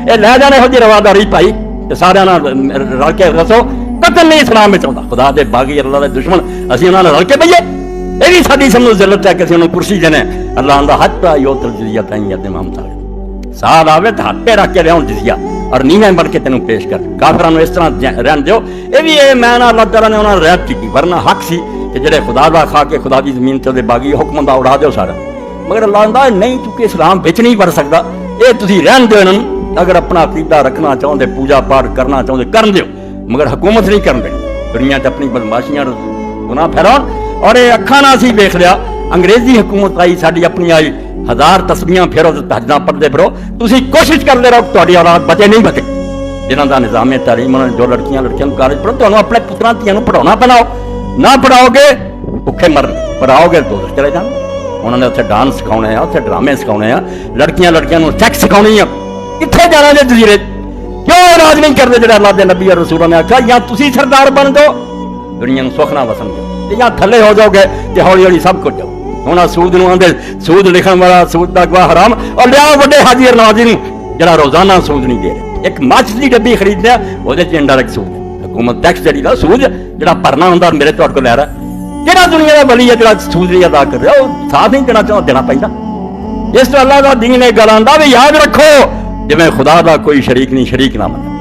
ये लै जाने हो जी रवादारी भाई सारे रल के दसो कतल नहीं इस्लाम में आता खुदा के बागी अल्लाह के दुश्मन असं उन्होंने रल के पईए ये भी साड़ी समझो जिल्लत है कि उन्होंने कुर्सी देने अल्लाह आंदा हत्ता योतल जिजिया ताईं यद इमाम साहब साल आवे तो हाथ पे रख के लियाओ जिजिया और नीवें बन के तेन पेश कर काफिरां नूं इस तरह रहन दो ये भी मैं अल्लाह तआला ने उन्होंने रियायत की वरना हक सी कि जेडे खुदा दा खा के खुदा की जमीन ते बागी हुक्म दा उड़ा दो सारा मगर अल्लाह आंदा नहीं चूंकि इस्लाम बिच नहीं बढ़ सकता ये तुसीं रहन दो इन्हां अगर अपना अकीदा रखना चाहते पूजा पाठ करना चाहते कर दो मगर हुकूमत नहीं करते दुनिया च अपनी बदमाशियां गुनाह फैलाओ और ये अखा ना असीं वेख लिया अंग्रेजी हुकूमत आई साडी अपनी आई 1000 तस्बीहां फेरो तहज्जुदां पढ़दे फिरो तुसीं कोशिश करते रहो तुहाडी औलाद बचे नहीं बचे जिन्हां दा निज़ाम तालीम उन्होंने जो लड़कियां कॉलेज पढ़ो तुहानूं अपने पुत्रां धीआं नूं पढ़ाउणा पैना ना पढ़ाओगे भुखे मरन पढ़ाओगे तो चले जाण उन्होंने उत्थे डांस सिखाने उत्थे ड्रामे सिखाने लड़कियां नूं सैक्स सिखाउणी आ कित्थे जाना जे जजीरे क्यों इलाज नहीं करते जो अल्लाह के नबी और रसूलों ने आख्या या तुसीं सरदार बन दो दुनिया में सुख ना वसन दो या थले हो जाओगे तो हौली हौली सब कुछ जाओ हुण सूद नूं आंदे सूद लिखण वाला सूद दा गवाह हराम और लिया वड्डे हाजी नवाजी नूं जिहड़ा रोजाना सूद नहीं दे रहा एक मच की डब्बी खरीददा ओहदे च इनडायरेक्ट सूद हुकूमत टैक्स जिहड़ी दा सूद जिहड़ा भरना हुंदा मेरे तुहाडे कोल लै रहा किहड़ा दुनिया दा वली है जिहड़ा सूद नहीं अदा कर रहा ओह साथ नहीं देना चाह देना पैंदा इस तरह अल्लाह दा दीन इह गल आंदा भी याद रखो जिवें खुदा दा कोई शरीक नहीं शरीक ना मनो